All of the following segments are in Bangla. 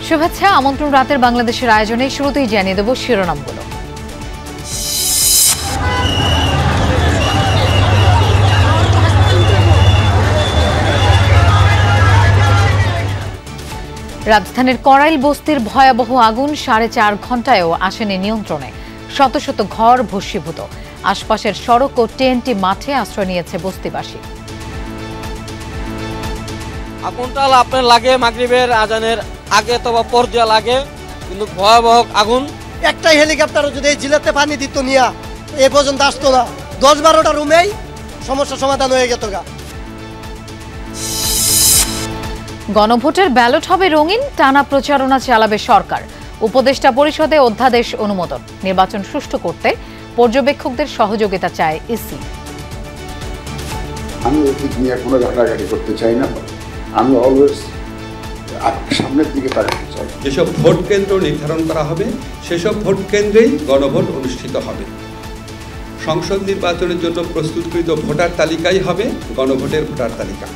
শুভেচ্ছা আমন্ত্রণ রাতের বাংলাদেশের আয়োজনে শুরুতেই জানিয়ে দেব শিরোনামগুলো। রাজধানীর করাইল বস্তির ভয়াবহ আগুন 4.5 ঘণ্টায়ও আসেনি নিয়ন্ত্রণে। শত শত ঘর ভস্মীভূত। আশপাশের সড়ক ও টিএনটি মাঠে আশ্রয় নিয়েছে বস্তিবাসী। আগুনটা আপনার লাগে মাগরিবের আজানের আগে তো বা পর দিয়া লাগে, কিন্তু ভয়াবহ আগুন। একটাই হেলিকপ্টারও যদি এই জিলাতে পানি দিত নিয়া এ পর্যন্ত আসতো না। 10-12টা রুমেই সমস্যা সমাধান হয়ে যেত গা। গণভোটের ব্যালট হবে রঙিন, টানা প্রচারণা চালাবে সরকার। উপদেষ্টা পরিষদে অধ্যাদেশ অনুমোদন। নির্বাচন সুষ্ঠু করতে পর্যবেক্ষকদের সহযোগিতা চায় ইসি। আমি অতীত নিয়ে কোনো ঘাটাঘাটি করতে চাই না। আমি অলওয়েজ সামনের দিকে তাকাতে চাই। যেসব ভোট কেন্দ্র নির্ধারণ করা হবে সেসব ভোট কেন্দ্রেই গণভোট অনুষ্ঠিত হবে। সংসদ নির্বাচনের জন্য প্রস্তুতকৃত ভোটার তালিকাই হবে গণভোটের ভোটার তালিকা।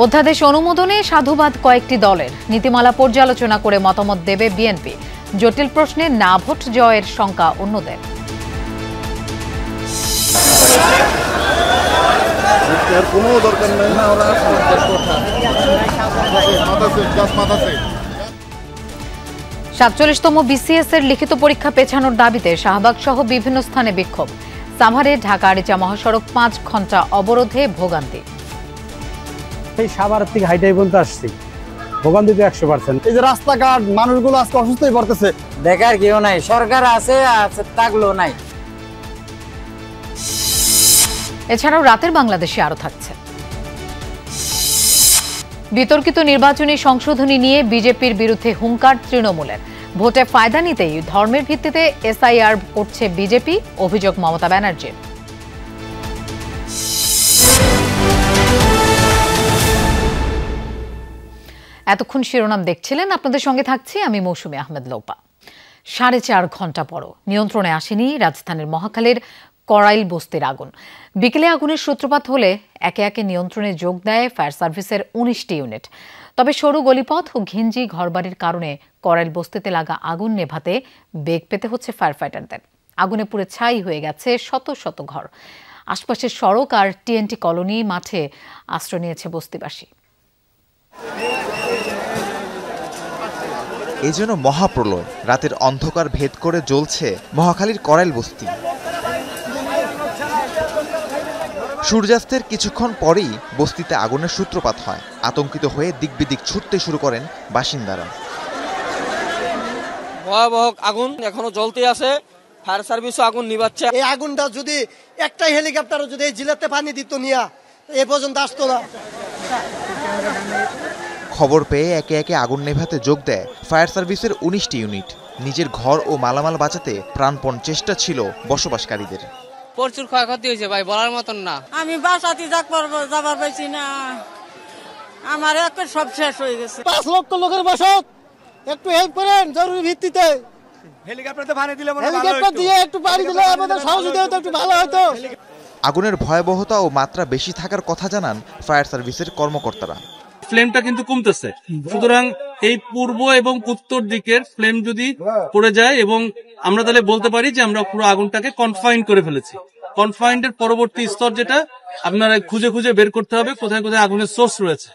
অধ্যাদেশ অনুমোদনে সাধুবাদ কয়েকটি দলের। নীতিমালা পর্যালোচনা করে মতামত দেবে বিএনপি। জটিল প্রশ্নে না ভোট জয়ের শঙ্কা অন্যদের। কোনো দরকার নেই না, ওরা 47তম বিসিএস এর লিখিত পরীক্ষা পেছানোর দাবিতে শাহবাগ সহ বিভিন্ন স্থানে বিক্ষোভ। সাভারে ঢাকা আরিচা মহাসড়ক 5 ঘণ্টা অবরোধে ভোগান্তি। এই সাভার থেকে হাইটাই পর্যন্ত আসছি, ভোগান্তি তো 100%। এই যে রাস্তাঘাট মানুষগুলো আজকে অসুস্থই পড়তেছে। দেখার কেউ নাই, সরকার আছে থাকলেও নাই। এছাড়াও রাতের বাংলাদেশে আরো থাকছে বিতর্কিত নির্বাচনী সংশোধনী নিয়ে বিজেপির বিরুদ্ধে হুঙ্কার তৃণমূলের। ভোটে ফায়দা নিতেই ধর্মের ভিত্তিতে এসআইআর করছে বিজেপি, অভিযোগ মমতা ব্যানার্জির। এতক্ষণ শিরোনাম দেখছিলেন, আপনাদের সঙ্গে থাকছি আমি মৌসুমী আহমেদ লোপা। 4.5 ঘণ্টা পরও নিয়ন্ত্রণে আসেনি রাজধানীর মহাখালীর করাইল বস্তির আগুন। বিকেলে আগুনের সূত্রপাত হলে একে একে নিয়ন্ত্রণে যোগ দেয় ফায়ার সার্ভিসের 19টি ইউনিট। তবে সরু গলিপথ ও ঘিঞ্জি ঘরবাড়ির কারণে করাইল বস্তিতে লাগা আগুন নেভাতে বেগ পেতে হচ্ছে ফায়ার ফাইটারদের। আগুনে পুড়ে ছাই হয়ে গেছে শত শত ঘর। আশপাশের সড়ক আর টিএনটি কলোনি মাঠে আশ্রয় নিয়েছে বস্তিবাসী। এ যেন মহাপ্রলয়। রাতের অন্ধকার ভেদ করে জ্বলছে মহাখালীর করাইল বস্তি। সূর্যাস্তের কিছুক্ষণ পরেই বস্তিতে আগুনের সূত্রপাত হয়। আতঙ্কিত হয়ে দিকবিদিক ছুটতে শুরু করেন বাসিন্দারা। ভয়াবহ আগুন এখনো জ্বলতে আছে, ফায়ার সার্ভিসও আগুন নিভাচ্ছে। এই আগুনটা যদি একটাই হেলিকপ্টারও যদি এই জিলাতে পানি দিত নিয়া এ পর্যন্ত আসতো না। খবর পেয়ে একে একে আগুন নেভাতে যোগ দেয় ফায়ার সার্ভিসের 19টি ইউনিট। নিজের ঘর ও মালামাল বাঁচাতে প্রাণপণ চেষ্টা ছিল বসবাসকারীদের। প্রচুর ক্ষয়ক্ষতি হয়েছে ভাই, বলার মতন না। আমি বাসাতে যাবার পাইছি না, আমার একটা সব শেষ হয়ে গেছে। 5 লক্ষ লোকের বসত, একটু হেল্প করেন জরুরি ভিত্তিতে। হেলিকপ্টার দিয়ে একটু পানি দিলে আমাদের সহযোগিতা হতো, একটু ভালো হতো। আগুনের ভয়াবহতা ও মাত্রা বেশি থাকার কথা জানান ফায়ার সার্ভিসের কর্মকর্তারা। ফ্লেমটা কিন্তু কমতেছে, সুতরাং এই পূর্ব এবং উত্তর দিকের ফ্লেম যদি পড়ে যায় এবং আমরা তাহলে বলতে পারি যে আমরা পুরো আগুনটাকে কনফাইন করে ফেলেছি। কনফাইন্ডের পরবর্তী স্তর যেটা আপনারা খুঁজে খুঁজে বের করতে হবে কোথায় কোথায় আগুনের সোর্স রয়েছে।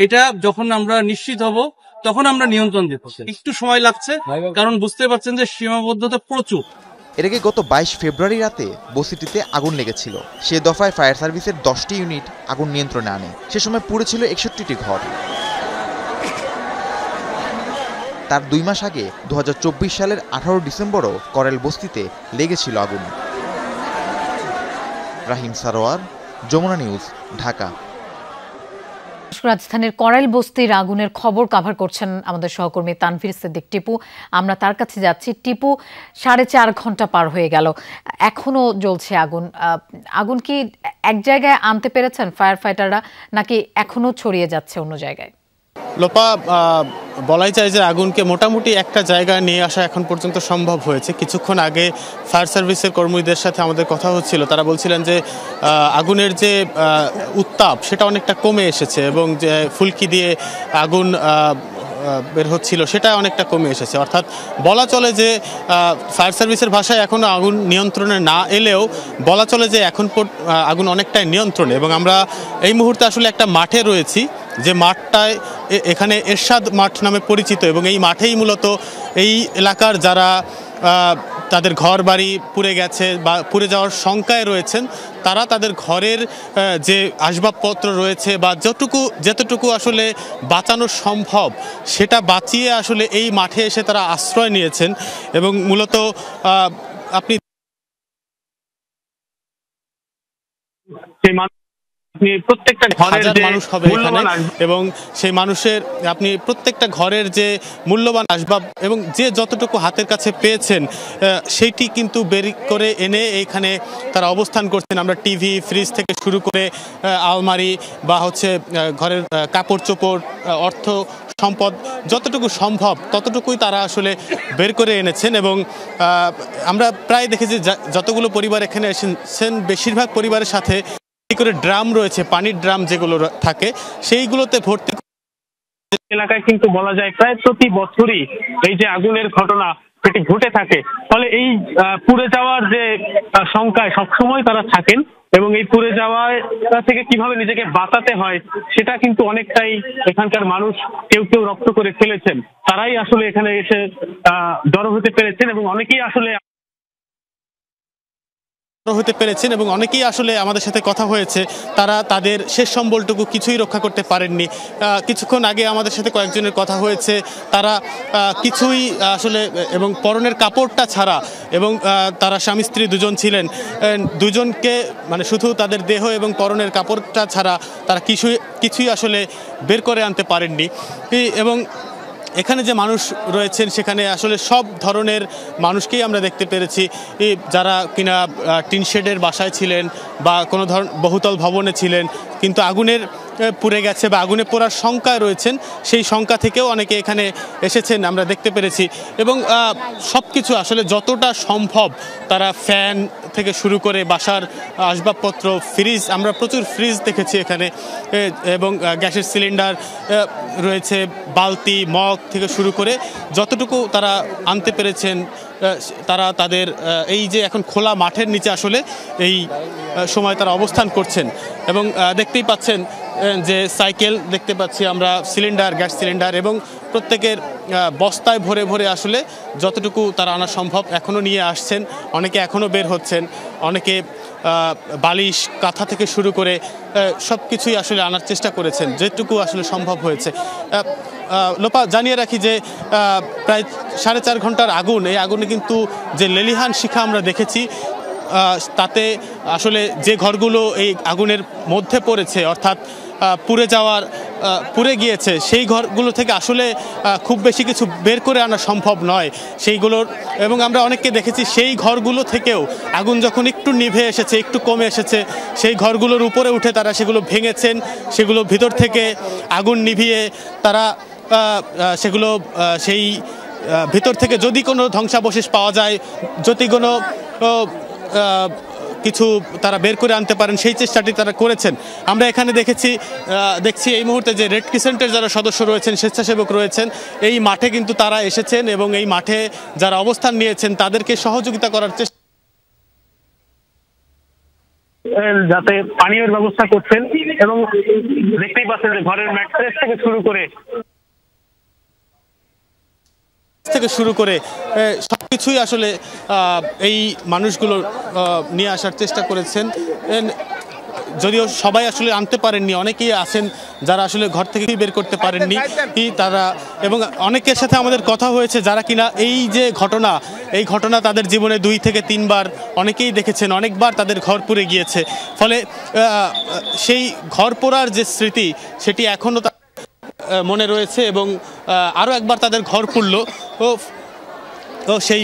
এটা যখন আমরা নিশ্চিত হব তখন আমরা নিয়ন্ত্রণ দিতে। একটু সময় লাগছে কারণ বুঝতে পারছেন যে সীমাবদ্ধতা প্রচুর। এর আগে গত 22 ফেব্রুয়ারি রাতে বস্তিটিতে আগুন লেগেছিল। সে দফায় ফায়ার সার্ভিসের 10টি ইউনিট আগুন নিয়ন্ত্রণে আনে। সে সময় পুড়েছিল 61টি ঘর। তার 2 মাস আগে 2024 সালের 18 ডিসেম্বরও করাইল বস্তিতে লেগেছিল আগুন। রাহিম সারোয়ার, যমুনা নিউজ, ঢাকা। রাজধানীর করাইল বস্তির আগুনের খবর কভার করছেন আমাদের সহকর্মী তানভীর সিদ্দিক টিপু। আমরা তার কাছে যাচ্ছি। টিপু, 4.5 ঘণ্টা পার হয়ে গেল, এখনো জ্বলছে আগুন। আগুন কি এক জায়গায় আনতে পেরেছেন ফায়ার ফাইটাররা, নাকি এখনো ছড়িয়ে যাচ্ছে অন্য জায়গায়? লোপা বলাই যায় যে আগুনকে মোটামুটি একটা জায়গায় নিয়ে আসা এখন পর্যন্ত সম্ভব হয়েছে। কিছুক্ষণ আগে ফায়ার সার্ভিসের কর্মীদের সাথে আমাদের কথা হচ্ছিল, তারা বলছিলেন যে আগুনের যে উত্তাপ সেটা অনেকটা কমে এসেছে এবং যে ফুলকি দিয়ে আগুন বের হচ্ছিল সেটা অনেকটা কমে এসেছে। অর্থাৎ বলা চলে যে ফায়ার সার্ভিসের ভাষায় এখনও আগুন নিয়ন্ত্রণে না এলেও বলা চলে যে এখন আগুন অনেকটাই নিয়ন্ত্রণে। এবং আমরা এই মুহূর্তে আসলে একটা মাঠে রয়েছি, যে মাঠটায় এখানে এরশাদ মাঠ নামে পরিচিত এবং এই মাঠেই মূলত এই এলাকার যারা তাদের ঘর বাড়ি পুড়ে গেছে বা পুড়ে যাওয়ার শঙ্কায় রয়েছেন, তারা তাদের ঘরের যে আসবাবপত্র রয়েছে বা যতটুকু আসলে বাঁচানো সম্ভব সেটা বাঁচিয়ে আসলে এই মাঠে এসে তারা আশ্রয় নিয়েছেন। এবং মূলত আপনি প্রত্যেকটা ঘরের মানুষ হবে এখানে এবং সেই মানুষের আপনি প্রত্যেকটা ঘরের যে মূল্যবান আসবাব এবং যে যতটুকু হাতের কাছে পেয়েছেন সেইটি কিন্তু বের করে এনে এইখানে তারা অবস্থান করছেন। আমরা টিভি, ফ্রিজ থেকে শুরু করে আলমারি বা হচ্ছে ঘরের কাপড় চোপড়, অর্থ সম্পদ যতটুকু সম্ভব ততটুকুই তারা আসলে বের করে এনেছেন। এবং আমরা প্রায় দেখেছি যতগুলো পরিবার এখানে এসেছেন বেশিরভাগ পরিবারের সাথে করে ড্রাম রয়েছে, পানির ড্রাম যেগুলো থাকে সেইগুলোতে ভর্তি। এলাকায় কিন্তু বলা যায় প্রায় প্রতি বছরই এই যে আগুনের ঘটনা সেটি ঘটে থাকে, ফলে এই পুড়ে যাওয়ার যে শঙ্কায় সবসময় তারা থাকেন এবং এই পুড়ে যাওয়ার থেকে কিভাবে নিজেকে বাঁচাতে হয় সেটা কিন্তু অনেকটাই এখানকার মানুষ কেউ রক্ত করে ফেলেছেন। তারাই আসলে এখানে এসে জড়ো হতে পেরেছেন এবং অনেকেই আসলে আমাদের সাথে কথা হয়েছে, তারা তাদের শেষ সম্বলটুকু কিছুই রক্ষা করতে পারেননি। কিছুক্ষণ আগে আমাদের সাথে কয়েকজনের কথা হয়েছে, তারা কিছুই আসলে এবং পরনের কাপড়টা ছাড়া, এবং তারা স্বামী স্ত্রী দুজন ছিলেন, দুজনকে মানে শুধু তাদের দেহ এবং পরনের কাপড়টা ছাড়া তারা কিছুই আসলে বের করে আনতে পারেননি। এবং এখানে যে মানুষ রয়েছেন সেখানে আসলে সব ধরনের মানুষকেই আমরা দেখতে পেরেছি, যারা কিনা টিন শেডের বাসায় ছিলেন বা কোনো বহুতল ভবনে ছিলেন কিন্তু আগুনের পুড়ে গেছে বা আগুনে পোড়ার শঙ্কায় রয়েছেন, সেই শঙ্কা থেকেও অনেকে এখানে এসেছেন আমরা দেখতে পেরেছি। এবং সব কিছু আসলে যতটা সম্ভব তারা ফ্যান থেকে শুরু করে বাসার আসবাবপত্র, ফ্রিজ, আমরা প্রচুর ফ্রিজ দেখেছি এখানে, এবং গ্যাসের সিলিন্ডার রয়েছে, বালতি, মগ থেকে শুরু করে যতটুকু তারা আনতে পেরেছেন তারা তাদের এই যে এখন খোলা মাঠের নিচে আসলে এই সময় তারা অবস্থান করছেন। এবং দেখতেই পাচ্ছেন যে সাইকেল দেখতে পাচ্ছি আমরা, সিলিন্ডার, গ্যাস সিলিন্ডার, এবং প্রত্যেকের বস্তায় ভরে ভরে আসলে যতটুকু তারা আনা সম্ভব এখনও নিয়ে আসছেন। অনেকে এখনও বের হচ্ছেন, অনেকে বালিশ, কাঁথা থেকে শুরু করে সব কিছুই আসলে আনার চেষ্টা করেছেন যেটুকু আসলে সম্ভব হয়েছে। লোপা, জানিয়ে রাখি যে প্রায় 4.5 ঘন্টার আগুন, এই আগুনে কিন্তু যে লেলিহান শিখা আমরা দেখেছি তাতে আসলে যে ঘরগুলো এই আগুনের মধ্যে পড়েছে অর্থাৎ পুড়ে গিয়েছে সেই ঘরগুলো থেকে আসলে খুব বেশি কিছু বের করে আনা সম্ভব নয় সেইগুলোর। এবং আমরা অনেককে দেখেছি সেই ঘরগুলো থেকেও আগুন যখন একটু নিভে এসেছে, একটু কমে এসেছে, সেই ঘরগুলোর উপরে উঠে তারা সেগুলো ভেঙেছেন, সেগুলো ভিতর থেকে আগুন নিভিয়ে তারা সেগুলো সেই ভিতর থেকে যদি কোনো ধ্বংসাবশেষ পাওয়া যায়, যদি কোনো কিছু তারা বের করে আনতে পারেন সেই চেষ্টাটি তারা করেছেন। আমরা এখানে দেখছি এই মুহূর্তে যে রেড ক্রিসেন্টের যারা সদস্য রয়েছেন, স্বেচ্ছাসেবক রয়েছেন, এই মাঠে কিন্তু তারা এসেছেন এবং এই মাঠে যারা অবস্থান নিয়েছেন তাদেরকে সহযোগিতা করার চেষ্টা, যাতে পানীয়ের ব্যবস্থা করছেন। এবং দেখতেই পাচ্ছেন যে ঘরের ম্যাট্রেস থেকে শুরু করে সবকিছুই আসলে এই মানুষগুলো নিয়ে আসার চেষ্টা করেছেন। যদিও সবাই আসলে আনতে পারেননি, অনেকেই আছেন যারা আসলে ঘর থেকে বের করতে পারেননি তারা। এবং অনেকের সাথে আমাদের কথা হয়েছে যারা কিনা এই যে এই ঘটনা তাদের জীবনে 2 থেকে 3 বার অনেকেই দেখেছেন, অনেকবার তাদের ঘর পুড়ে গিয়েছে। ফলে সেই ঘর পোড়ার যে স্মৃতি সেটি এখনও মনে রয়েছে এবং আরো একবার তাদের ঘর পুড়ল ও সেই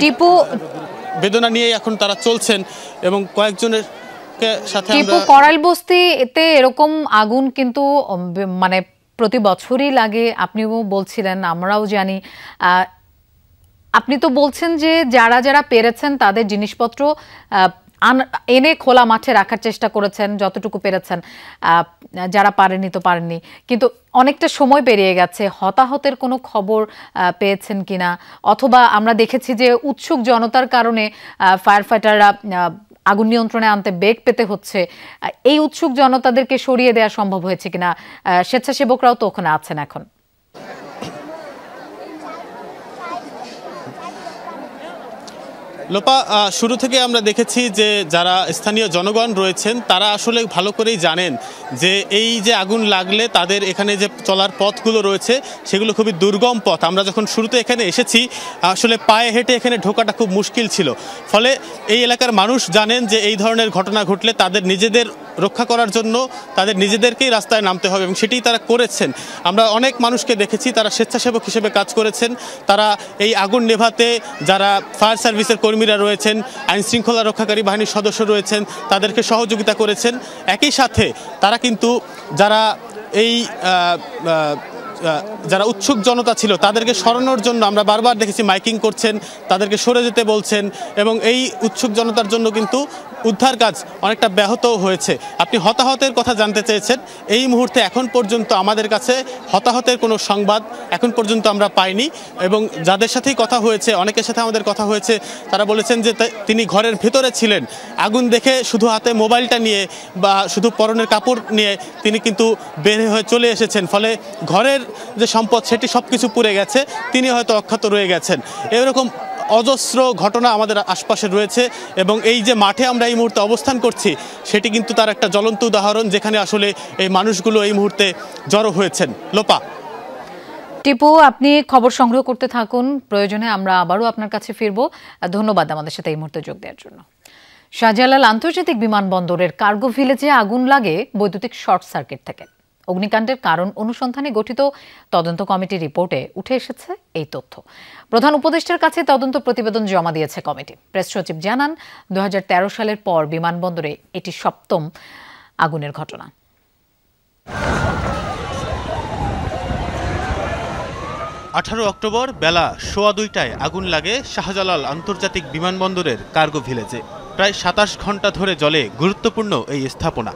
বেদনা নিয়ে এখন তারা চলছেন। এবং কয়েকজনের সাথে করাইল বস্তিতে এরকম আগুন কিন্তু মানে প্রতি বছরই লাগে, আপনিও বলছিলেন, আমরাও জানি। আপনি তো বলছেন যে যারা যারা পেরেছেন তাদের জিনিসপত্র এনে খোলা মাঠে রাখার চেষ্টা করেছেন যতটুকু পেরেছেন, যারা পারেনি তো পারেননি, কিন্তু অনেকটা সময় পেরিয়ে গেছে। হতাহতের কোনো খবর পেয়েছেন কিনা, অথবা আমরা দেখেছি যে উৎসুক জনতার কারণে ফায়ার ফাইটাররা আগুন নিয়ন্ত্রণে আনতে বেগ পেতে হচ্ছে, এই উৎসুক জনতাদেরকে সরিয়ে দেওয়া সম্ভব হয়েছে কিনা? স্বেচ্ছাসেবকরাও তো ওখানে আছেন এখন। লোপা, শুরু থেকে আমরা দেখেছি যে যারা স্থানীয় জনগণ রয়েছেন তারা আসলে ভালো করেই জানেন যে এই যে আগুন লাগলে তাদের এখানে যে চলার পথগুলো রয়েছে সেগুলো খুবই দুর্গম পথ। আমরা যখন শুরুতে এখানে এসেছি আসলে পায়ে হেঁটে এখানে ঢোকাটা খুব মুশকিল ছিল, ফলে এই এলাকার মানুষ জানেন যে এই ধরনের ঘটনা ঘটলে তাদের নিজেদের রক্ষা করার জন্য তাদের নিজেদেরকেই রাস্তায় নামতে হবে, এবং সেটাই তারা করেছেন। আমরা অনেক মানুষকে দেখেছি তারা স্বেচ্ছাসেবক হিসেবে কাজ করেছেন, তারা এই আগুন নেভাতে যারা ফায়ার সার্ভিসের কর্মীরা রয়েছেন, আইনশৃঙ্খলা রক্ষাকারী বাহিনীর সদস্য রয়েছেন, তাদেরকে সহযোগিতা করেছেন। একই সাথে তারা কিন্তু যারা উৎসুক জনতা ছিল তাদেরকে সরানোর জন্য আমরা বারবার দেখেছি মাইকিং করছেন, তাদেরকে সরে যেতে বলছেন, এবং এই উৎসুক জনতার জন্য কিন্তু উদ্ধার কাজ অনেকটা ব্যাহত হয়েছে। আপনি হতাহতের কথা জানতে চেয়েছেন, এই মুহূর্তে এখন পর্যন্ত আমাদের কাছে হতাহতের কোনো সংবাদ এখন পর্যন্ত আমরা পাইনি, এবং যাদের সাথেই কথা হয়েছে, অনেকের সাথে আমাদের কথা হয়েছে, তারা বলেছেন যে তিনি ঘরের ভেতরে ছিলেন, আগুন দেখে শুধু হাতে মোবাইলটা নিয়ে বা শুধু পরনের কাপড় নিয়ে তিনি কিন্তু বের হয়ে চলে এসেছেন, ফলে ঘরের যে সম্পদ সেটি সব কিছু পুড়ে গেছে, তিনি হয়তো অক্ষত রয়ে গেছেন। এরকম অজস্র ঘটনা আমাদের আশপাশে রয়েছে, এবং এই যে মাঠে আমরা এই মুহূর্তে অবস্থান করছি সেটি কিন্তু তার একটা জ্বলন্ত উদাহরণ, যেখানে আসলে এই মানুষগুলো এই মুহূর্তে জড়ো হয়েছেন। লোপা, টিপু, আপনি খবর সংগ্রহ করতে থাকুন, প্রয়োজনে আমরা আবারও আপনার কাছে ফিরবো। ধন্যবাদ আমাদের সাথে এই মুহূর্তে যোগ দেওয়ার জন্য। শাহজালাল আন্তর্জাতিক বিমানবন্দরের কার্গো ভিলেজে আগুন লাগে বৈদ্যুতিক শর্ট সার্কিট থেকে। অগ্নিকাণ্ডের কারণ অনুসন্ধানে গঠিত তদন্ত কমিটির রিপোর্টে উঠে এসেছে এই তথ্য। প্রধান উপদেষ্টার কাছে তদন্ত প্রতিবেদন জমা দিয়েছে কমিটি। প্রেস সচিব জানান, 2013 সালের পর বিমানবন্দরে এটি 7ম আগুনের ঘটনা। 18 অক্টোবর বেলা 2:15টায় আগুন লাগে শাহজালাল আন্তর্জাতিক বিমানবন্দরের কার্গো ভিলেজে। প্রায় 27 ঘন্টা ধরে জ্বলে গুরুত্বপূর্ণ এই স্থাপনা।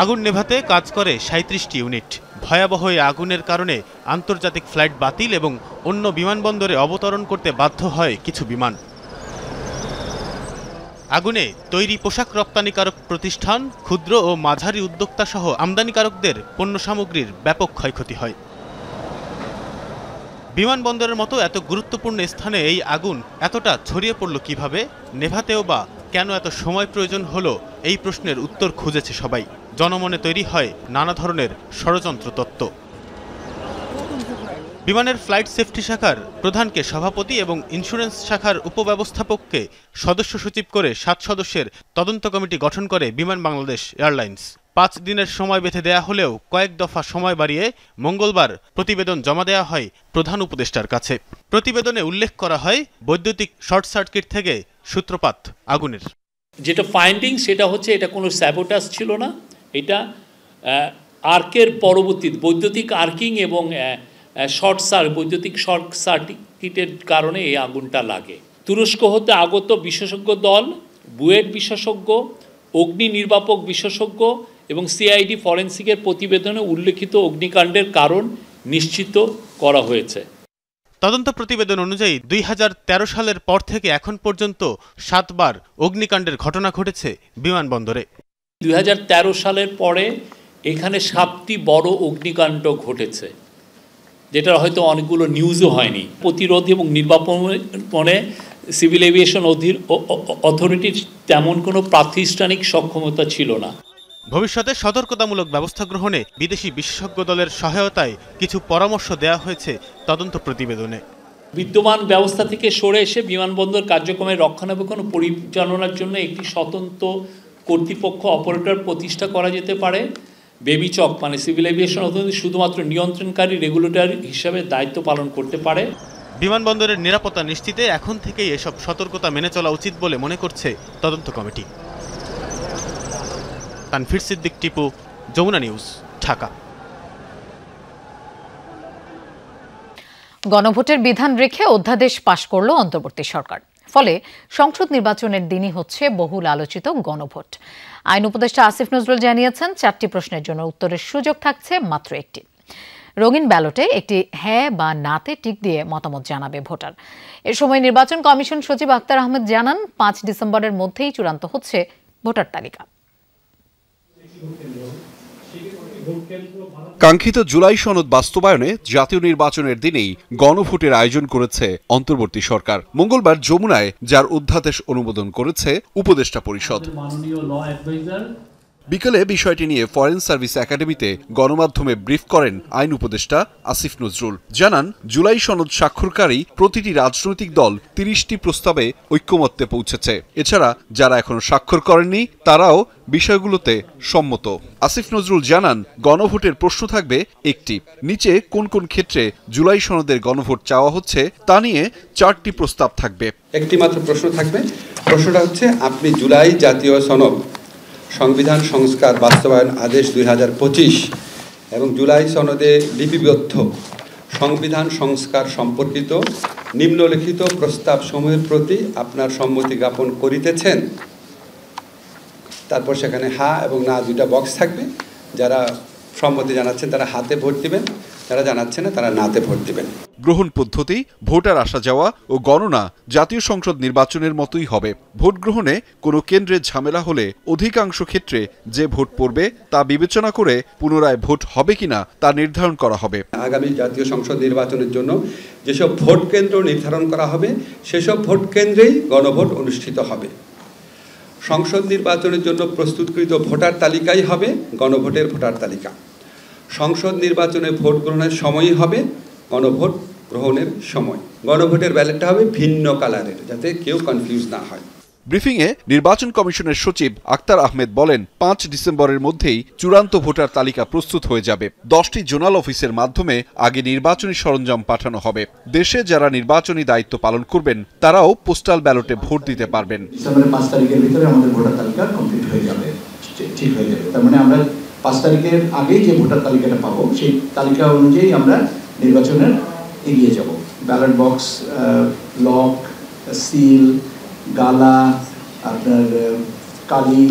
আগুন নেভাতে কাজ করে 37টি ইউনিট। ভয়াবহ এই আগুনের কারণে আন্তর্জাতিক ফ্লাইট বাতিল এবং অন্য বিমানবন্দরে অবতরণ করতে বাধ্য হয় কিছু বিমান। আগুনে তৈরি পোশাক রপ্তানিকারক প্রতিষ্ঠান, ক্ষুদ্র ও মাঝারি উদ্যোক্তা সহ আমদানিকারকদের পণ্য সামগ্রীর ব্যাপক ক্ষয়ক্ষতি হয়। বিমানবন্দরের মতো এত গুরুত্বপূর্ণ স্থানে এই আগুন এতটা ছড়িয়ে পড়ল কিভাবে, নেভাতেও বা কেন এত সময় প্রয়োজন হলো, এই প্রশ্নের উত্তর খুঁজেছে সবাই। জনমনে তৈরি হয় নানা ধরনের ষড়যন্ত্র তত্ত্ব। বিমানের ফ্লাইট সেফটি শাখার প্রধানকে সভাপতি এবং ইন্স্যুরেন্স শাখার উপব্যবস্থাপককে সদস্য সচিব করে 7 সদস্যের তদন্ত কমিটি গঠন করে বিমান বাংলাদেশ এয়ারলাইন্স। 5 দিনের সময় বেঁধে দেয়া হলেও কয়েক দফা সময় বাড়িয়ে মঙ্গলবার প্রতিবেদন জমা দেওয়া হয় প্রধান উপদেষ্টার কাছে। প্রতিবেদনে উল্লেখ করা হয় বৈদ্যুতিক শর্ট সার্কিট থেকে সূত্রপাত আগুনের। যেটা ফাইন্ডিং সেটা হচ্ছে এটা কোনো স্যাবোটাস ছিল না, এটা আর্কের পরবর্তী বৈদ্যুতিক আর্কিং এবং বৈদ্যুতিক শর্ট সার্কিটের কারণে এই আগুনটা লাগে। তুরস্ক হতে আগত বিশেষজ্ঞ দল, বুয়েট বিশেষজ্ঞ, অগ্নি নির্বাপক বিশেষজ্ঞ এবং সিআইডি ফরেন্সিকের প্রতিবেদনে উল্লেখিত অগ্নিকাণ্ডের কারণ নিশ্চিত করা হয়েছে। তদন্ত প্রতিবেদন অনুযায়ী 2013 সালের পর থেকে এখন পর্যন্ত 7 বার অগ্নিকাণ্ডের ঘটনা ঘটেছে বিমানবন্দরে। 2013 সালের পরে এখানে 7টি বড় অগ্নিকাণ্ড ঘটেছে, যেটা হয়তো অনেকগুলো নিউজও হয়নি। প্রতিরোধ এবং নির্বাপনে সিভিল এভিয়েশন অথরিটির তেমন কোনো প্রাতিষ্ঠানিক সক্ষমতা ছিল না। ভবিষ্যতে সতর্কতামূলক ব্যবস্থা গ্রহণে বিদেশি বিশেষজ্ঞ দলের সহায়তায় কিছু পরামর্শ দেওয়া হয়েছে তদন্ত প্রতিবেদনে। বিদ্যমান ব্যবস্থা থেকে সরে এসে বিমানবন্দর কার্যক্রমের রক্ষণাবেক্ষণ ও পরিচালনার জন্য একটি স্বতন্ত্র কর্তৃপক্ষ অপারেটর প্রতিষ্ঠা করা যেতে পারে। বেবিচক মানে সিভিল এভিয়েশন অথরিটি শুধুমাত্র নিয়ন্ত্রণকারী রেগুলেটর হিসাবে দায়িত্ব পালন করতে পারে। বিমানবন্দরের নিরাপত্তা নিশ্চিতে এখন থেকেই এসব সতর্কতা মেনে চলা উচিত বলে মনে করছে তদন্ত কমিটি। তানভীর সিদ্দিক, টিপু, যমুনা নিউজ, ঢাকা। গণভোটের বিধান রেখে অধ্যাদেশ পাশ করল অন্তর্বর্তী সরকার। ফলে সংসদ নির্বাচনের দিনই হচ্ছে বহুল আলোচিত গণভোট। আইন উপদেষ্টা আসিফ নজরুল জানিয়েছেন 4টি প্রশ্নের জন্য উত্তরের সুযোগ থাকছে মাত্র একটি। রঙিন ব্যালটে একটি হ্যাঁ বা নাতে টিক দিয়ে মতামত জানাবে ভোটার। এ সময় নির্বাচন কমিশন সচিব আক্তার আহমেদ জানান 5 ডিসেম্বরের মধ্যেই চূড়ান্ত হচ্ছে ভোটার তালিকা। কাঙ্ক্ষিত জুলাই সনদ বাস্তবায়নে জাতীয় নির্বাচনের দিনেই গণভোটের আয়োজন করেছে অন্তর্বর্তী সরকার। মঙ্গলবার যমুনায় যার অধ্যাদেশ অনুমোদন করেছে উপদেষ্টা পরিষদ। বিকেলে বিষয়টি নিয়ে ফরেন সার্ভিস একাডেমিতে গণমাধ্যমে ব্রিফ করেন আইন উপদেষ্টা আসিফ নজরুল। জানান, জুলাই সনদ স্বাক্ষরকারী প্রতিটি রাজনৈতিক দল 30টি প্রস্তাবে ঐক্যমত্যে পৌঁছেছে। এছাড়া যারা এখনো স্বাক্ষর করেননি তারাও বিষয়গুলোতে সম্মত। আসিফ নজরুল জানান, গণভোটের প্রশ্ন থাকবে একটি। নিচে কোন কোন ক্ষেত্রে জুলাই সনদের গণভোট চাওয়া হচ্ছে তা নিয়ে 4টি প্রস্তাব থাকবে। একটি মাত্র প্রশ্ন থাকবে। প্রশ্নটা হচ্ছে, আপনি জুলাই জাতীয় সনদ সংবিধান সংস্কার বাস্তবায়ন আদেশ 2025 এবং জুলাই সনদে লিপিবদ্ধ সংবিধান সংস্কার সম্পর্কিত নিম্নলিখিত প্রস্তাব সমূহের প্রতি আপনার সম্মতি জ্ঞাপন করিতেছেন। তারপর সেখানে হ্যাঁ এবং না 2টা বক্স থাকবে। যারা সম্মতি জানাচ্ছেন তারা হাতে ভোট দিবেন, যারা জানাচ্ছেন না তারা নাতে ভোট দিবেন। গ্রহণ পদ্ধতি, ভোটার আসা যাওয়া ও গণনা জাতীয় সংসদ নির্বাচনের মতোই হবে। ভোট গ্রহণে কোনো কেন্দ্রে ঝামেলা হলে অধিকাংশ ক্ষেত্রে যে ভোট পড়বে তা বিবেচনা করে পুনরায় ভোট হবে কিনা তা নির্ধারণ করা হবে। আগামী জাতীয় সংসদ নির্বাচনের জন্য যেসব ভোট কেন্দ্র নির্ধারণ করা হবে সেসব ভোট কেন্দ্রেই গণভোট অনুষ্ঠিত হবে। সংসদ নির্বাচনের জন্য প্রস্তুতকৃত ভোটার তালিকাই হবে গণভোটের ভোটার তালিকা। সংসদ নির্বাচনে ভোট গ্রহণের সময়ই হবে গণভোট গ্রহণের সময়। গণভোটের ব্যালটটা হবে ভিন্ন কালারের, যাতে কেউ কনফিউজ না হয়। ব্রিফিংয়ে নির্বাচন কমিশনের সচিব আক্তার আহমেদ বলেন, 5 ডিসেম্বরের মধ্যেই চূড়ান্ত ভোটার তালিকা প্রস্তুত হয়ে যাবে। 10টি জোনাল অফিসের মাধ্যমে আগে নির্বাচনী সরঞ্জাম পাঠানো হবে। দেশে যারা নির্বাচনী দায়িত্ব পালন করবেন তারাও পোস্টাল ব্যালটে ভোট দিতে পারবেন। ডিসেম্বরের 5 তারিখের ভিতরে আমাদের ভোটার তালিকা কমপ্লিট হয়ে যাবে, ঠিক হয়ে যাবে। তার মানে আমরা 5 তারিখের আগেই যে ভোটার তালিকাটা পাবো সেই তালিকা অনুযায়ী আমরা নির্বাচনের এগিয়ে যাব। ব্যালট বক্স, লক, সিল, গালা, আপনার কালি,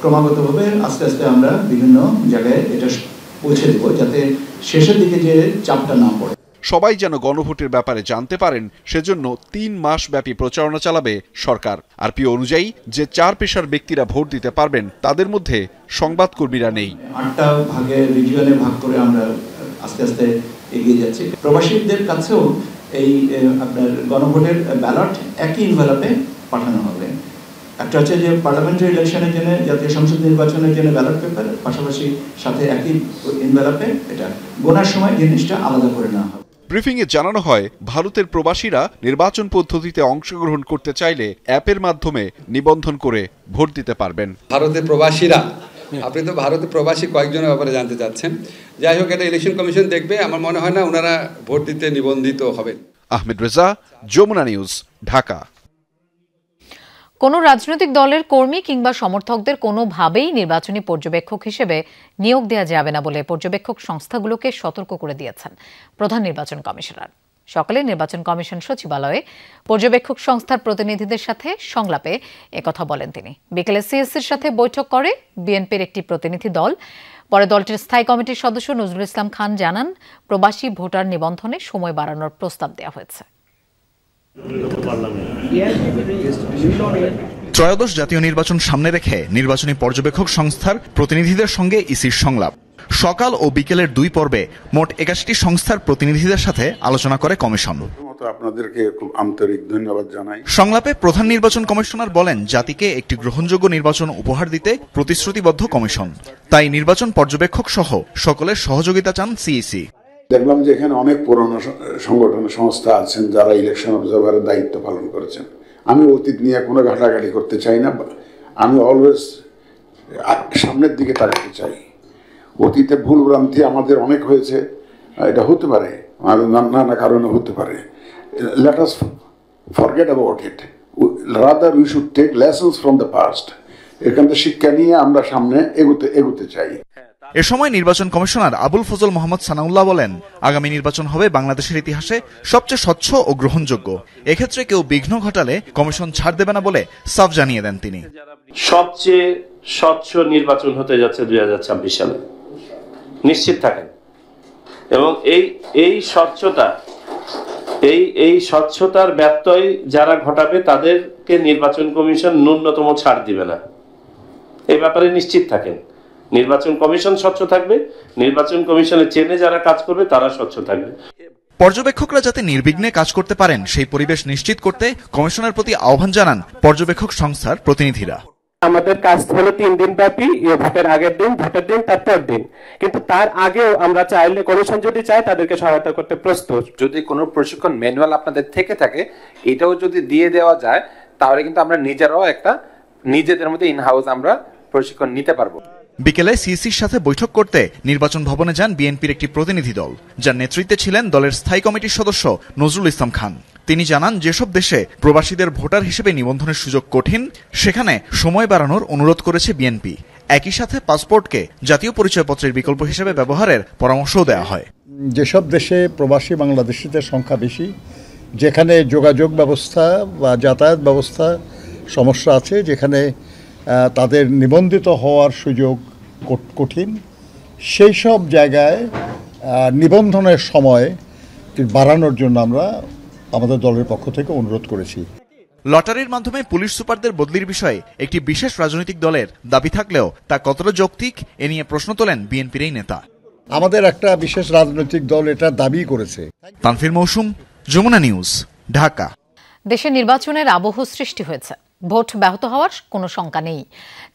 ক্রমাগতভাবে আস্তে আস্তে আমরা বিভিন্ন জায়গায় এটা পৌঁছে দেবো, যাতে শেষের দিকে যে চাপটা না পড়ে। সবাই যেন গণভোটের ব্যাপারে জানতে পারেন সেজন্য 3 মাস ব্যাপী প্রচারণা চালাবে সরকার। আরপিও অনুযায়ী যে 4 পেশার ব্যক্তিরা ভোট দিতে পারবেন তাদের মধ্যে সংবাদকর্মীরা নেই। 8টা ভাগে রিজিয়নে ভাগ করে আমরা আস্তে আস্তে এগিয়ে যাচ্ছি। প্রবাসীদের কাছেও এই আপনার গণভোটের ব্যালট একই ইনভেলপে পাঠানো হবে। একটা হচ্ছে যে পার্লামেন্টারি ইলেকশনের জন্য, জাতীয় সংসদ নির্বাচনের জন্য ব্যালট পেপার, পাশাপাশি সাথে একই ইনভেলপে এটা গোনার সময় জিনিসটা আলাদা করে নেওয়া হবে। ব্রিফিংয়ে জানানো হয়, ভারতের প্রবাসীরা নির্বাচন পদ্ধতিতে অংশগ্রহণ করতে চাইলে অ্যাপের মাধ্যমে নিবন্ধন করে ভোট দিতে পারবেন। ভারতের প্রবাসীরা, আপনি তো ভারতের প্রবাসী কয়েকজনের ব্যাপারে জানতে চাচ্ছেন। যাই হোক, এটা ইলেকশন কমিশন দেখবে। আমার মনে হয় না ওনারা ভোট দিতে নিবন্ধিত হবেন। আহমেদ রেজা, যমুনা নিউজ, ঢাকা। কোনো রাজনৈতিক দলের কর্মী কিংবা সমর্থকদের কোনোভাবেই নির্বাচনী পর্যবেক্ষক হিসেবে নিয়োগ দেওয়া যাবে না বলে পর্যবেক্ষক সংস্থাগুলোকে সতর্ক করে দিয়েছেন প্রধান নির্বাচন কমিশনার। সকালে নির্বাচন কমিশন সচিবালয়ে পর্যবেক্ষক সংস্থার প্রতিনিধিদের সাথে সংলাপে একথা বলেন তিনি। বিকেলে সিএসসির সাথে বৈঠক করে বিএনপির একটি প্রতিনিধি দল। পরে দলটির স্থায়ী কমিটির সদস্য নজরুল ইসলাম খান জানান, প্রবাসী ভোটার নিবন্ধনে সময় বাড়ানোর প্রস্তাব দেওয়া হয়েছে। ত্রয়োদশ জাতীয় নির্বাচন সামনে রেখে নির্বাচনী পর্যবেক্ষক সংস্থার প্রতিনিধিদের সঙ্গে ইসির সংলাপ। সকাল ও বিকেলের 2 পর্বে মোট 81টি সংস্থার প্রতিনিধিদের সাথে আলোচনা করে কমিশন। আপনাদেরকে খুব আন্তরিক ধন্যবাদ জানাই। সংলাপে প্রধান নির্বাচন কমিশনার বলেন, জাতিকে একটি গ্রহণযোগ্য নির্বাচন উপহার দিতে প্রতিশ্রুতিবদ্ধ কমিশন। তাই নির্বাচন পর্যবেক্ষক সহ সকলের সহযোগিতা চান সিইসি। দেখলাম যে এখানে অনেক পুরনো সংগঠন সংস্থা আছেন যারা ইলেকশন অবজারভারের দায়িত্ব পালন করেছেন। আমি অতীত নিয়ে কোনো ঘাটাঘাটি করতে চাই না। আমি অলওয়েজ সামনের দিকে তাকাতে চাই। অতীতে ভুলভ্রান্তি আমাদের অনেক হয়েছে, এটা হতে পারে, নানা কারণে হতে পারে। Let us forget about it, rather we should take lessons from the past. এখান থেকে শিক্ষা নিয়ে আমরা সামনে এগোতে চাই। এ সময় নির্বাচন কমিশনার আবুল ফজল মোহাম্মদ সানাউল্লাহ বলেন, আগামী নির্বাচন হবে বাংলাদেশের ইতিহাসে সবচেয়ে স্বচ্ছ ও গ্রহণযোগ্য। এক্ষেত্রে কেউ বিঘ্ন ঘটালে কমিশন ছাড় দেবে না বলে সাফ জানিয়ে দেন তিনি। সবচেয়ে স্বচ্ছ নির্বাচন হতে যাচ্ছে 2026 সালে, নিশ্চিত থাকেন। এবং এই স্বচ্ছতার ব্যত্যয় যারা ঘটাবে তাদেরকে নির্বাচন কমিশন ন্যূনতম ছাড় দিবে না, এই ব্যাপারে নিশ্চিত থাকেন। নির্বাচন কমিশন স্বচ্ছ থাকবে, নির্বাচন কমিশনের চেনে যারা কাজ করবে তারা স্বচ্ছ থাকবে। পর্যবেক্ষকরা যাতে নির্বিঘ্নে কাজ করতে পারেন সেই পরিবেশ নিশ্চিত করতে কমিশনের প্রতি আহ্বান জানান পর্যবেক্ষক সংস্থার প্রতিনিধিরা। আমাদের কাজ হলো 3 দিন ব্যাপী, ভোটের আগের দিন, ভোটের দিন, তারপর দিন। কিন্তু তার আগেও আমরা চাইলে, কমিশন যদি চায়, তাদেরকে সহায়তা করতে প্রস্তুত। যদি কোনো প্রশিক্ষণ ম্যানুয়াল আপনাদের থেকে থাকে, এটাও যদি দিয়ে দেওয়া যায়, তাহলে কিন্তু আমরা নিজেদের মধ্যে ইনহাউস আমরা প্রশিক্ষণ নিতে পারবো। বিকেলে সিইসির সাথে বৈঠক করতে নির্বাচন ভবনে যান বিএনপির একটি প্রতিনিধি দল, যার নেতৃত্বে ছিলেন দলের স্থায়ী কমিটির সদস্য নজরুল ইসলাম খান। তিনি জানান, যেসব দেশে প্রবাসীদের ভোটার হিসেবে নিবন্ধনের সুযোগ কঠিন, সেখানে সময় বাড়ানোর অনুরোধ করেছে বিএনপি। একই সাথে পাসপোর্টকে জাতীয় পরিচয়পত্রের বিকল্প হিসেবে ব্যবহারের পরামর্শও দেওয়া হয়। যেসব দেশে প্রবাসী বাংলাদেশিদের সংখ্যা বেশি, যেখানে যোগাযোগ ব্যবস্থা বা যাতায়াত ব্যবস্থা সমস্যা আছে, যেখানে তাদের নিবন্ধিত হওয়ার সুযোগ কঠিন, সেই সব জায়গায় নিবন্ধনের সময় বাড়ানোর জন্য আমরা আমাদের দলের পক্ষ থেকে অনুরোধ করেছি। লটারির মাধ্যমে পুলিশ সুপারদের বদলির বিষয়ে একটি বিশেষ রাজনৈতিক দলের দাবি থাকলেও তা কতটা যৌক্তিক, এ নিয়ে প্রশ্ন তোলেন বিএনপির এই নেতা। আমাদের একটা বিশেষ রাজনৈতিক দল এটা দাবি করেছে। তানফির মৌসুম, যমুনা নিউজ, ঢাকা। দেশে নির্বাচনের আবহ সৃষ্টি হয়েছে, ভোট ব্যাহত হওয়ার কোনো শঙ্কা নেই।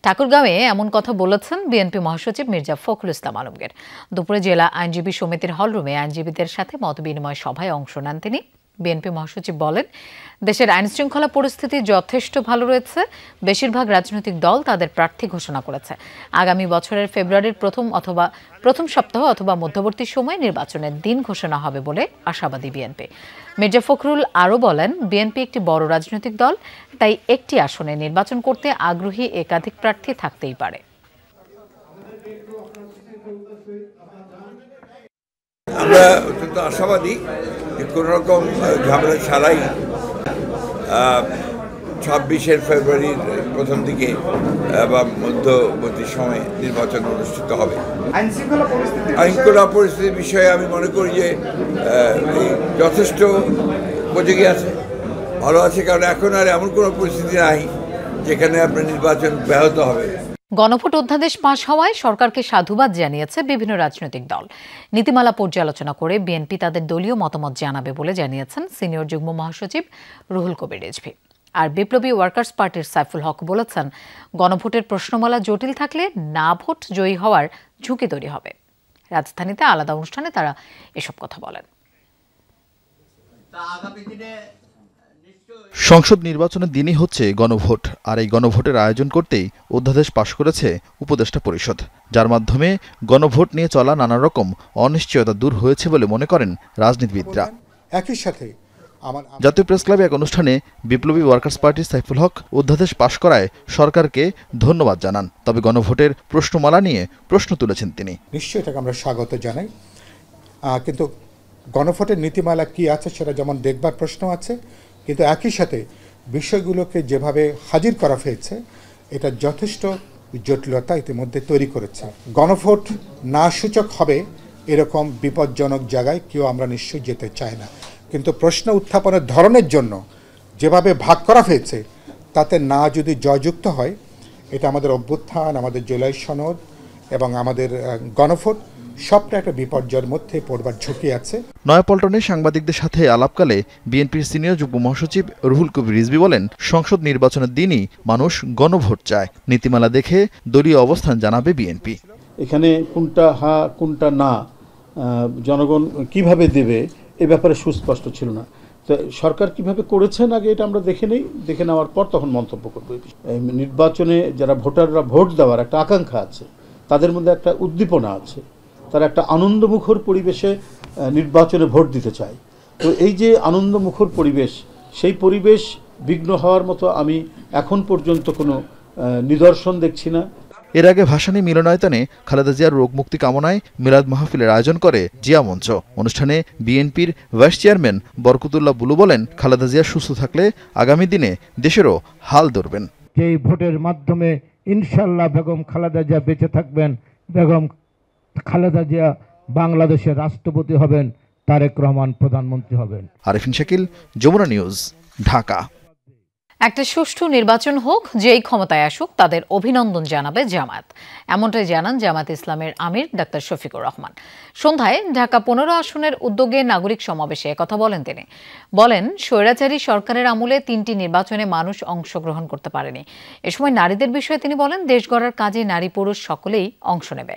ঠাকুরগাঁওয়ে এমন কথা বলেছেন বিএনপি মহাসচিব মির্জা ফখরুল ইসলাম আলমগীর। দুপুরে জেলা আইনজীবী সমিতির হলরুমে আইনজীবীদের সাথে মতবিনিময় সভায় অংশ নেন তিনি। বিএনপি মহাসচিব বলেন, দেশের আইনশৃঙ্খলা পরিস্থিতি যথেষ্ট ভালো রয়েছে। বেশিরভাগ রাজনৈতিক দল তাদের প্রার্থী ঘোষণা করেছে। আগামী বছরের ফেব্রুয়ারির প্রথম সপ্তাহ অথবা মধ্যবর্তী সময়ে নির্বাচনের দিন ঘোষণা হবে বলে আশাবাদী বিএনপি। মির্জা ফখরুল আরও বলেন, বিএনপি একটি বড় রাজনৈতিক দল, তাই একটি আসনে নির্বাচন করতে আগ্রহী একাধিক প্রার্থী থাকতেই পারে। আমরা অত্যন্ত আশাবাদী যে কোনো রকম ঝামেলা ছাড়াই 26 ফেব্রুয়ারির প্রথম দিকে বা মধ্যবর্তী সময়ে নির্বাচন অনুষ্ঠিত হবে। আইনশৃঙ্খলা পরিস্থিতির বিষয়ে আমি মনে করি যে যথেষ্ট উপযোগী আছে, ভালো আছে, কারণ এখন আর এমন কোনো পরিস্থিতি নাই যেখানে আপনার নির্বাচন ব্যাহত হবে। গণভোট অধ্যাদেশ পাশ হওয়ায় সরকারকে সাধুবাদ জানিয়েছে বিভিন্ন রাজনৈতিক দল। নীতিমালা পর্যালোচনা করে বিএনপি তাদের দলীয় মতামত জানাবে বলে জানিয়েছেন সিনিয়র যুগ্ম মহাসচিব রুহুল কবির রিজভী। আর বিপ্লবী ওয়ার্কার্স পার্টির সাইফুল হক বলেছেন, গণভোটের প্রশ্নমালা জটিল থাকলে না ভোট জয়ী হওয়ার ঝুঁকি তৈরি হবে। রাজধানীতে আলাদা অনুষ্ঠানে তারা এসব কথা বলেন। সংসদ নির্বাচনের দিনই হচ্ছে গণভোট, আর এই গণভোটের আয়োজন করতেই অধ্যাদেশ পাশ করেছে উপদেষ্টা পরিষদ, যার মাধ্যমে গণভোট নিয়ে চলা নানা রকম অনিশ্চয়তা দূর হয়েছে বলে মনে করেন রাজনীতিবিদরা। একই সাথে জাতীয় প্রেস ক্লাবে এক অনুষ্ঠানে বিপ্লবী ওয়ার্কার্স পার্টির সাইফুল হক অধ্যাদেশ পাশ করায় সরকারকে ধন্যবাদ জানান। তবে গণভোটের প্রশ্নমালা নিয়ে প্রশ্ন তুলেছেন তিনি। নিশ্চয়ই এটাকে আমরা স্বাগত জানাই, কিন্তু গণভোটের নীতিমালা কি আছে সেটা যেমন দেখবার প্রশ্ন আছে, কিন্তু একই সাথে বিষয়গুলোকে যেভাবে হাজির করা হয়েছে এটা যথেষ্ট জটিলতা ইতিমধ্যে তৈরি করেছে। গণভোট না সূচক হবে এরকম বিপজ্জনক জায়গায় কেউ আমরা নিশ্চয়ই যেতে চাই না, কিন্তু প্রশ্ন উত্থাপনের ধরনের জন্য যেভাবে ভাগ করা হয়েছে তাতে না যদি জয়যুক্ত হয়, এটা আমাদের অভ্যুত্থান, আমাদের জুলাই সনদ এবং আমাদের গণভোট সবটা একটা বিপর্যয়ের মধ্যে পড়বার ঝুঁকি আছে। নয়াপল্টনে সাংবাদিকদের সাথে আলাপকালে বিএনপির সিনিয়র যুগ্ম মহাসচিব রুহুল কবির রিজভী বলেন, সংসদ নির্বাচনের দিনই মানুষ গণভোট চায়। নীতিমালা দেখে দলীয় অবস্থান জানাবে বিএনপি। এখানে কোনটা হা কোনটা না জনগণ কিভাবে দেবে এ ব্যাপারে সুস্পষ্ট ছিল না। তো সরকার কিভাবে করেছেন আগে এটা আমরা দেখে নেওয়ার পর তখন মন্তব্য করব। নির্বাচনে যারা ভোটাররা ভোট দেওয়ার একটা আকাঙ্ক্ষা আছে, তাদের মধ্যে একটা উদ্দীপনা আছে, তারা একটা আনন্দমুখর পরিবেশে নির্বাচনে ভোট দিতে চায়। তো এই যে আনন্দমুখর পরিবেশ, সেই পরিবেশ বিঘ্ন হওয়ার মতো আমি এখন পর্যন্ত কোনো নিদর্শন দেখছি না। এর আগে ভাসানী মিলনায়তনে খালেদা জিয়ার রোগ মুক্তি কামনায় মিলাদ মাহফিলের আয়োজন করে জিয়া মঞ্চ। অনুষ্ঠানে বিএনপির ভাইস চেয়ারম্যান বরকতুল্লাহ বুলু বলেন, খালেদা জিয়া সুস্থ থাকলে আগামী দিনে দেশেরও হাল ধরবেন। এই ভোটের মাধ্যমে ইনশাআল্লাহ বেগম খালেদা জিয়া বেঁচে থাকবেন, বেগম খালেদা জিয়া বাংলাদেশের রাষ্ট্রপতি হবেন, তারেক রহমান প্রধানমন্ত্রী হবেন। আরিফিন শাকিল, যমুনা নিউজ, ঢাকা। একটা সুষ্ঠু নির্বাচন হোক, যেই ক্ষমতায় আসুক তাদের অভিনন্দন জানাবে জামায়াত, এমনটাই জানান জামায়াত ইসলামের আমির ডাক্তার শফিকুর রহমান। সন্ধ্যায় ঢাকা 15 আসনের উদ্যোগে নাগরিক সমাবেশে কথা বলেন তিনি। বলেন, স্বৈরাচারী সরকারের আমলে 3টি নির্বাচনে মানুষ অংশগ্রহণ করতে পারেনি। এ সময় নারীদের বিষয়ে তিনি বলেন, দেশ গড়ার কাজে নারী পুরুষ সকলেই অংশ নেবে।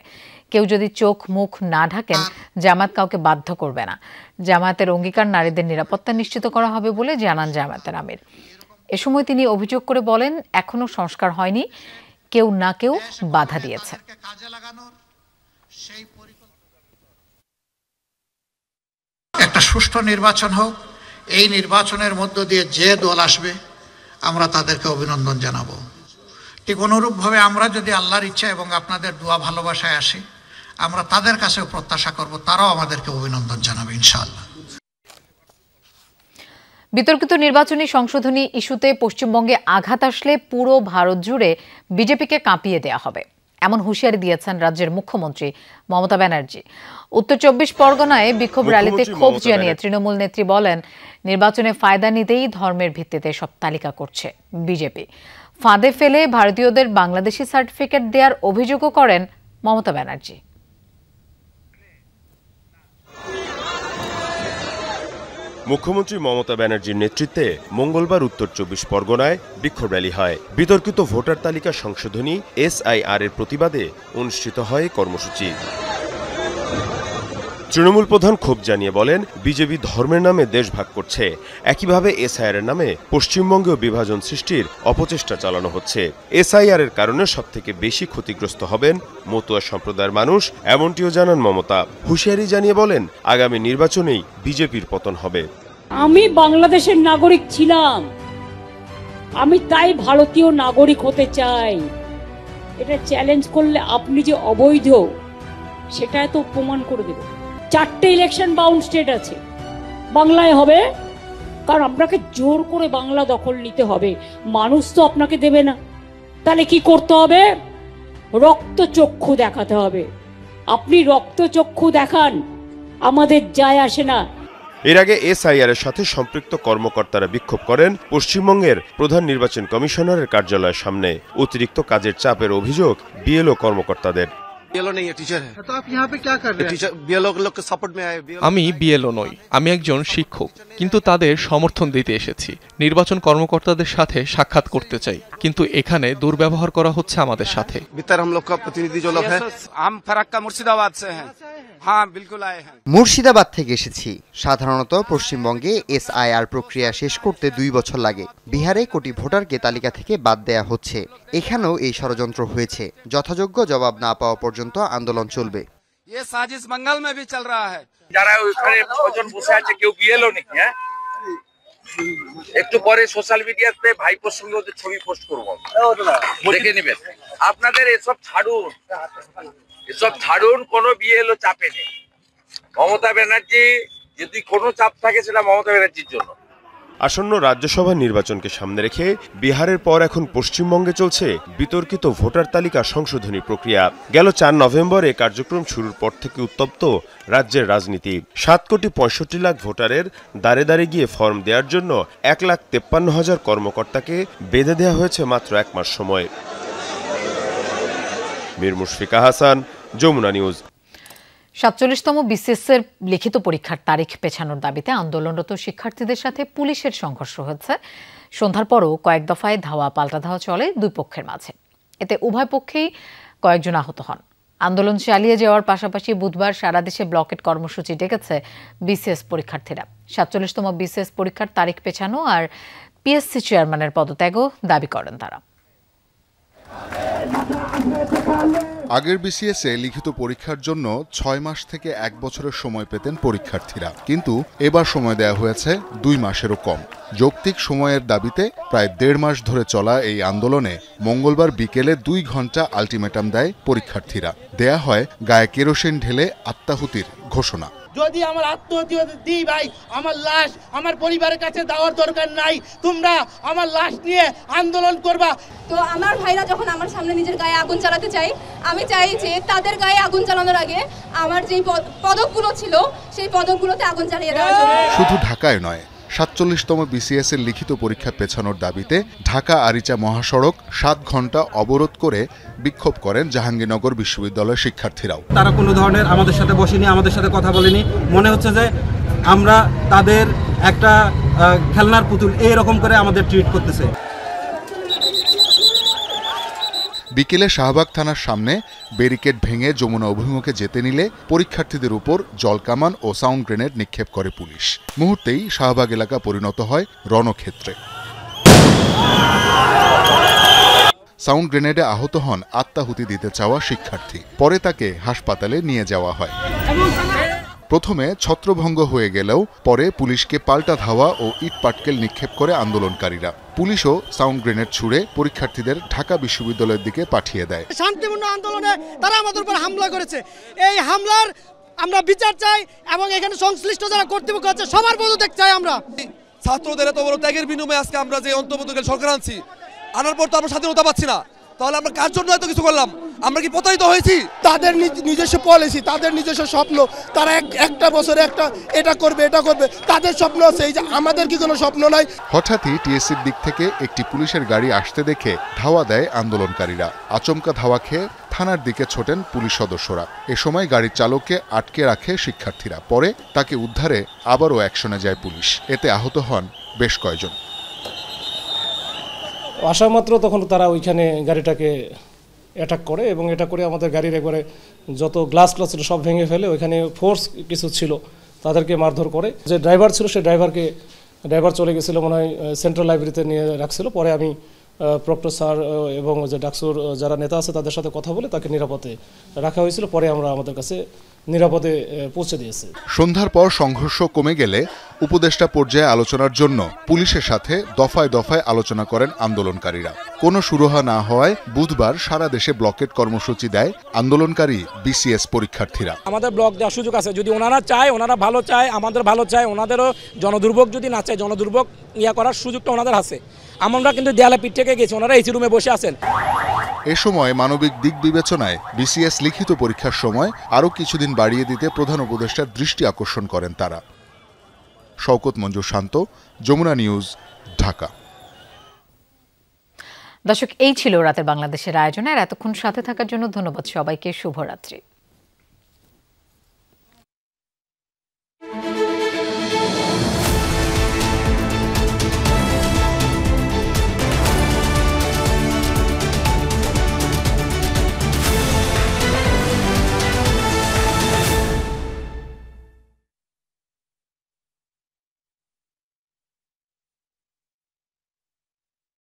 কেউ যদি চোখ মুখ না ঢাকেন, জামায়াত কাউকে বাধ্য করবে না। জামায়াতের অঙ্গীকার নারীদের নিরাপত্তা নিশ্চিত করা হবে বলে জানান জামায়াতের আমির। এ সময় তিনি অভিযোগ করে বলেন, এখনো সংস্কার হয়নি, কেউ না কেউ বাধা দিয়েছে। একটা সুষ্ঠু নির্বাচন হোক, এই নির্বাচনের মধ্য দিয়ে যে দল আসবে আমরা তাদেরকে অভিনন্দন জানাবো। ঠিক অনুরূপভাবে আমরা যদি আল্লাহর ইচ্ছা এবং আপনাদের দোয়া ভালোবাসায় আসি, আমরা তাদের কাছেও প্রত্যাশা করব তারাও আমাদেরকে অভিনন্দন জানাবে ইনশাআল্লাহ। বিতর্কিত নির্বাচনী সংশোধনী ইস্যুতে পশ্চিমবঙ্গে আঘাত আসলে পুরো ভারত জুড়ে বিজেপিকে কাঁপিয়ে দেয়া হবে, এমন হুঁশিয়ারি দিয়েছেন রাজ্যের মুখ্যমন্ত্রী মমতা ব্যানার্জি। উত্তর 24 পরগনায় বিক্ষোভ র্যালিতে ক্ষোভ জানিয়ে তৃণমূল নেত্রী বলেন, নির্বাচনে ফায়দা নিতেই ধর্মের ভিত্তিতে সব তালিকা করছে বিজেপি। ফাঁদে ফেলে ভারতীয়দের বাংলাদেশি সার্টিফিকেট দেওয়ার অভিযোগও করেন মমতা ব্যানার্জি। মুখ্যমন্ত্রী মমতা ব্যানার্জির নেতৃত্বে মঙ্গলবার উত্তর 24 পরগনায় বিক্ষোভ র্যালি হয়। বিতর্কিত ভোটার তালিকা সংশোধনী SIR এর প্রতিবাদে অনুষ্ঠিত হয় কর্মসূচি। তৃণমূল প্রধান ক্ষোভ জানিয়ে বলেন, বিজেপি ধর্মের নামে দেশ ভাগ করছে, একইভাবে SIR এর নামে পশ্চিমবঙ্গেও বিভাজন সৃষ্টির অপচেষ্টা চালানো হচ্ছে। SIR এর কারণে সবথেকে বেশি ক্ষতিগ্রস্ত হবেন মতুয়া সম্প্রদায়ের মানুষ, এমনটিও জানান মমতা। হুঁশিয়ারি জানিয়ে বলেন, আগামী নির্বাচনেই বিজেপির পতন হবে। আমি বাংলাদেশের নাগরিক ছিলাম, আমি তাই ভারতীয় নাগরিক হতে চাই। এটা চ্যালেঞ্জ করলে আপনি যে অবৈধ সেটা তো প্রমাণ করে দেবে। 4টে ইলেকশন বাউন্ড স্টেট আছে, বাংলায় হবে, কারণ আপনাকে জোর করে বাংলা দখল নিতে হবে, মানুষ তো আপনাকে দেবে না। তাহলে কি করতে হবে? রক্তচক্ষু দেখাতে হবে। আপনি রক্তচক্ষু দেখান, আমাদের যায় আসে না। এর আগে SIR এর সাথে সম্পৃক্ত কর্মকর্তারা বিক্ষোভ করেন পশ্চিমবঙ্গের প্রধান নির্বাচন কমিশনারের কার্যালয়ের সামনে। অতিরিক্ত কাজের চাপের অভিযোগ BLO কর্মকর্তাদের। আমি BLO নই, আমি একজন শিক্ষক, কিন্তু তাদের সমর্থন দিতে এসেছি। নির্বাচন কর্মকর্তাদের সাথে সাক্ষাৎ করতে চাই, কিন্তু এখানে দুর্ব্যবহার করা হচ্ছে আমাদের সাথে। মুর্শিদাবাদ থেকে এসেছি। সাধারণত পশ্চিমবঙ্গে SIR প্রক্রিয়া শেষ করতে 2 বছর লাগে। বিহারে কোটি ভোটারকে তালিকা থেকে বাদ দেয়া হচ্ছে, এখানেও এই ষড়যন্ত্র হয়েছে। যথাযোগ্য জবাব না পাওয়া পর্যন্ত আন্দোলন চলবে। যারা ওইখানে 6 জন বসে আছে, কেউ BLO নেই। হ্যাঁ, একটু পরে সোশ্যাল মিডিয়াতে ভাইপোর সঙ্গে ওদের ছবি পোস্ট করবো, দেখে নেবেন। আপনাদের এসব ছাড়ুন, কোনো BLO চাপে নেই। মমতা ব্যানার্জি, যদি কোনো চাপ থাকে সেটা মমতা ব্যানার্জির জন্য। আসন্ন রাজ্যসভা নির্বাচনকে সামনে রেখে বিহারের পর এখন পশ্চিমবঙ্গে চলছে বিতর্কিত ভোটার তালিকা সংশোধনী প্রক্রিয়া। গেল 4 নভেম্বর এ কার্যক্রম শুরুর পর থেকে উত্তপ্ত রাজ্যের রাজনীতি। 7,65,00,000 ভোটারের দাঁড়ে দাঁড়ে গিয়ে ফর্ম দেওয়ার জন্য 1,53,000 কর্মকর্তাকে বেঁধে দেওয়া হয়েছে মাত্র 1 মাস সময়। মীর মুশফিকা হাসান, যমুনা নিউজ। 47তম BCS-এর লিখিত পরীক্ষার তারিখ পেছানোর দাবিতে আন্দোলনরত শিক্ষার্থীদের সাথে পুলিশের সংঘর্ষ হয়েছে। সন্ধ্যার পরও কয়েক দফায় ধাওয়া পাল্টা ধাওয়া চলে দুই পক্ষের মাঝে। এতে উভয় পক্ষেই কয়েকজন আহত হন। আন্দোলন চালিয়ে যাওয়ার পাশাপাশি বুধবার সারা দেশে ব্লকেট কর্মসূচি ডেকেছে BCS পরীক্ষার্থীরা। 47তম BCS পরীক্ষার তারিখ পেছানো আর PSC চেয়ারম্যানের পদত্যাগও দাবি করেন তারা। আগের বিসিএসে লিখিত পরীক্ষার জন্য 6 মাস থেকে 1 বছরের সময় পেতেন পরীক্ষার্থীরা, কিন্তু এবার সময় দেয়া হয়েছে 2 মাসেরও কম। যৌক্তিক সময়ের দাবিতে প্রায় 1.5 মাস ধরে চলা এই আন্দোলনে মঙ্গলবার বিকেলে 2 ঘন্টা আলটিমেটাম দেয় পরীক্ষার্থীরা। দেয়া হয় গায়ে কেরোসিন ঢেলে আত্মাহুতির ঘোষণা। যদি আমার আত্মহত্যা দিই ভাই, আমার লাশ আমার পরিবারের কাছে দেওয়ার দরকার নাই, তোমরা আমার লাশ নিয়ে আন্দোলন করবা। তো আমার ভাইরা যখন আমার সামনে নিজের গায়ে আগুন জ্বালাতে চাই, আমি চাই যে তাদের গায়ে আগুন জ্বালানোর আগে আমার যেই পদকগুলো ছিল সেই পদকগুলোতে আগুন জ্বালিয়ে দেওয়ার জন্য। শুধু ঢাকায় নয়, 47তম বিসিএস এর লিখিত পরীক্ষা পেছানোর দাবিতে ঢাকা আরিচা মহাসড়ক 7 ঘন্টা অবরোধ করে বিক্ষোভ করেন জাহাঙ্গীরনগর বিশ্ববিদ্যালয়ের শিক্ষার্থীরাও। তারা কোনো ধরনের আমাদের সাথে বসেনি, আমাদের সাথে কথা বলেনি। মনে হচ্ছে যে আমরা তাদের একটা খেলনার পুতুল এইরকম করে আমাদের ট্রিট করতেছে। বিকেলে শাহবাগ থানার সামনে ব্যারিকেড ভেঙে যমুনা অভিমুখে যেতে নিলে পরীক্ষার্থীদের উপর জলকামান ও সাউন্ড গ্রেনেড নিক্ষেপ করে পুলিশ। মুহূর্তেই শাহবাগ এলাকা পরিণত হয় রণক্ষেত্রে। সাউন্ড গ্রেনেডে আহত হন আত্মাহুতি দিতে চাওয়া শিক্ষার্থী, পরে তাকে হাসপাতালে নিয়ে যাওয়া হয়। প্রথমে ছত্রভঙ্গ হয়ে গেলেও পরে পুলিশকে পাল্টা ধাওয়া ও ইট পাটকেল নিক্ষেপ করে আন্দোলনকারীরা। পুলিশও সাউন্ড গ্রেনেড ছুড়ে পরীক্ষার্থীদের ঢাকা বিশ্ববিদ্যালয়ের দিকে পাঠিয়ে দেয়। শান্তিপূর্ণ আন্দোলনে তারা আমাদের উপর হামলা করেছে, এই হামলার আমরা বিচার চাই এবং এখানে সংশ্লিষ্ট যারা কর্তৃপক্ষ আছে সবার পদত্যাগ চাই আমরা। ছাত্রদের এত বড় ত্যাগের বিনিময়ে আজকে আমরা যে অন্তর্বর্তীকালীন সরকার আনছি, আনার পর তো আমরা স্বাধীনতা পাচ্ছি না, তাহলে আমরা কার জন্য এত কিছু করলাম? আমরা কি প্রতারিত হয়েছি? তাদের নিজস্ব পলিসি, তাদের নিজস্ব স্বপ্ন, তারা একটা বছরে একটা এটা করবে এটা করবে, তাদের স্বপ্ন আছে, এই যে আমাদের কি কোনো স্বপ্ন নাই? হঠাৎই টিএসসির দিক থেকে একটি পুলিশের গাড়ি আসতে দেখে ধাওয়া দেয় আন্দোলনকারীরা। আচমকা ধাওয়া খেয়ে থানার দিকে ছোটেন পুলিশ সদস্যরা। এ সময় গাড়ির চালককে আটকে রাখে শিক্ষার্থীরা, পরে তাকে উদ্ধারে আবারও অ্যাকশনে যায় পুলিশ। এতে আহত হন বেশ কয়েকজন। আসা মাত্র তখন তারা ওইখানে গাড়িটাকে অ্যাটাক করে এবং এটা করে আমাদের গাড়ির একবারে যত গ্লাস ছিল সব ভেঙে ফেলে। ওইখানে ফোর্স কিছু ছিল, তাদেরকে মারধর করে। যে ড্রাইভার ছিল সেই ড্রাইভার চলে গেছিলো মনে হয় সেন্ট্রাল লাইব্রেরিতে নিয়ে রাখছিল। পরে আমি প্রক্টর স্যার এবং যে ডাকসুর যারা নেতা আছে তাদের সাথে কথা বলে তাকে নিরাপদে রাখা হয়েছিল। পরে আমরা আমাদের কাছে নিরাপদে পৌঁছে দিয়েছি। সন্ধ্যার পর সংঘর্ষ কমে গেলে উপদেষ্টা পর্যায়ে আলোচনার জন্য পুলিশের সাথে দফায় দফায় আলোচনা করেন আন্দোলনকারীরা। কোনো সুরাহা না হওয়ায় বুধবার সারা দেশে ব্লকেট কর্মসূচি দেয় আন্দোলনকারী বিসিএস পরীক্ষার্থীরা। আমাদের ব্লক দেওয়ার সুযোগ আছে, যদি ওনারা চায়, ওনারা ভালো চায়, আমাদের ভালো চায়, ওনাদেরও জনদুর্ভোগ যদি না চায়, জনদুর্ভোগ করার সুযোগটা ওনাদের আছে। আমরা কিন্তু দেয়ালে পিঠ থেকে গেছি, ওনারা এসি রুমে বসে আছেন। এ সময় মানবিক দিক বিবেচনায় বিসিএস লিখিত পরীক্ষার সময় আরও কিছুদিন বাড়িয়ে দিতে প্রধান উপদেষ্টার দৃষ্টি আকর্ষণ করেন তারা। শওকত মঞ্জুর শান্ত, যমুনা নিউজ, ঢাকা। দর্শক, এই ছিল রাতের বাংলাদেশের আয়োজনে। আর এতক্ষণ সাথে থাকার জন্য ধন্যবাদ সবাইকে। শুভরাত্রি।